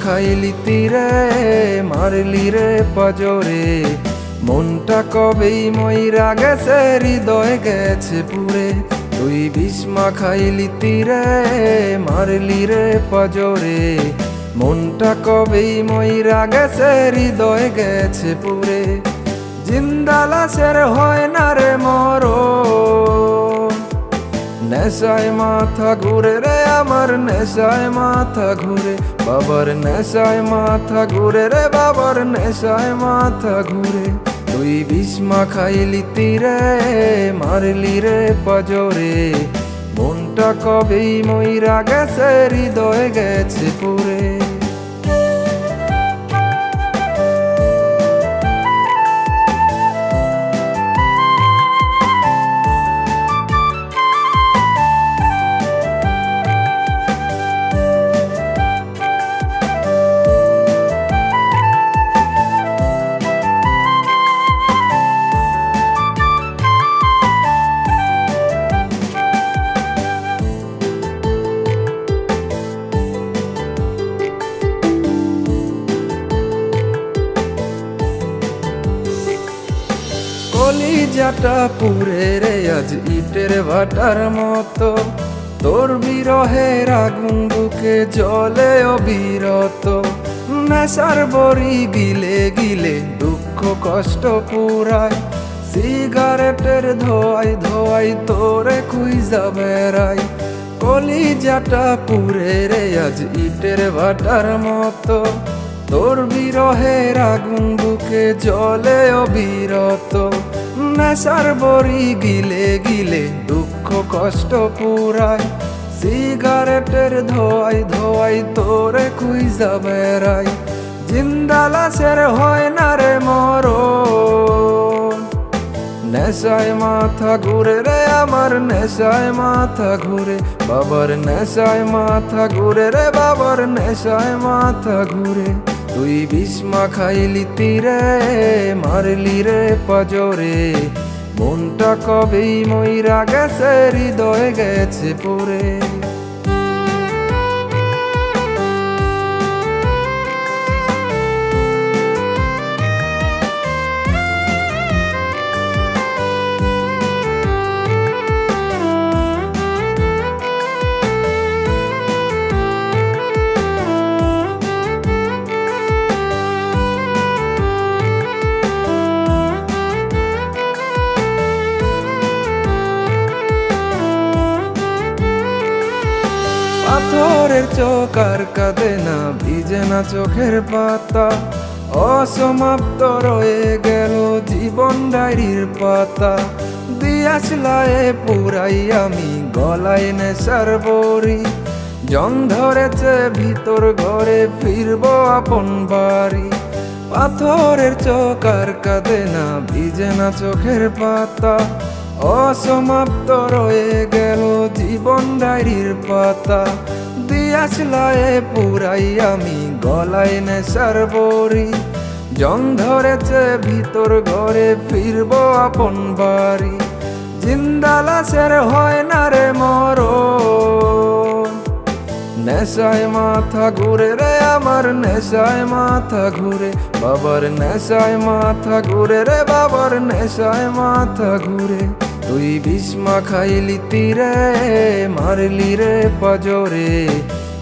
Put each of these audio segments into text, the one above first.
খাইলি তীরে মারলি রে পাজরে, মনটা কবেই মইরা গেছে হৃদয় গেছে পুরে। তুই বিস্মা খাইলি তীরে মারলি রে পাজরে, মনটা কবেই মইরা গেছে হৃদয় গেছে পুরে। জিন্দা লাশের হয় না রে মরণ, নেশায় মাথা ঘুরে রে আমার নেশায় মাথা ঘুরে, বাবার নেশায় মাথা ঘুরে রে বাবার নেশায় মাথা ঘুরে। তুই বিস্মা খাইলি তীরে মারলি রে পাজরে, মনটা কবেই মইরা গেছে হৃদয় গেছে পুরে। কলিজাটা পুরে রে আজ ইটের ভাটার মতো, তোর বিরহের আগুন বুকে জ্বলে অবিরত। নেশার বড়ি গিলে গিলে দুঃখ কষ্ট পুরায়, সিগারেটের ধোয়াই ধোয়াই তোরে খুঁজা বেড়াই। কলিজাটা পুরে রে আজ ইটের ভাটার মতো, তোর বিরহের আগুন বুকে জ্বলে অবিরত। নেশার বড়ি গিলে গিলে দুঃখ কষ্ট পুরায়, সিগারেটের ধোয়াই ধোয়াই তোরে খুঁজা বেড়াই। জিন্দা লাশের হয় না রে মরণ, নেশায় মাথা ঘুরে রে আমার নেশায় মাথা ঘুরে, বাবার নেশায় মাথা ঘুরে রে বাবার নেশায় মাথা ঘুরে। তুই বিস্মা খাইলি তীরে মারলি রে পাজরে, মনটা কবেই মইরা গেছে হৃদয় গেছে পুরে। পাথরের চোখ আর কাঁদে না, ভিজে না চোখের পাতা, অসমাপ্ত রয়ে গেল জীবন ডায়েরির পাতা। দিয়াশলায়ে পুরাই আমি গলায় নেশার বড়ি, জং ধরেছে ভিতর ঘরে ফিরবো আপন বাড়ি। পাথরের চোখ আর কাঁদে না, ভিজে না চোখের পাতা, অসমাপ্ত রয়ে গেল জীবন ডায়েরির পাতা। দিয়াশলায়ে পুরাই আমি গলায় নেশার বড়ি, জং ধরেছে ভিতর ঘরে ফিরবো আপন বাড়ি। জিন্দা লাশের হয় না রে মরণ, নেশায় মাথা ঘুরে রে আমার নেশায় মাথা ঘুরে, বাবার নেশায় মাথা ঘুরে রে বাবার নেশায় মাথা ঘুরে। তুই বিস্মা খাইলি তীরে মারলি রে পাজরে,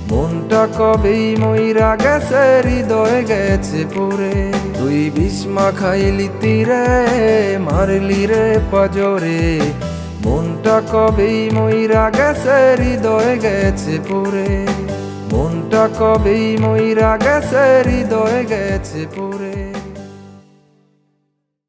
মনটা কবেই মইরা গেছে হৃদয় গেছে পুরে। তুই বিস্মা খাইলি তীরে মারলি রে পাজরে, মনটা কবেই মইরা গেছে হৃদয় গেছে পুরে। মনটা কবেই মইরা গেছে হৃদয় গেছে পুরে।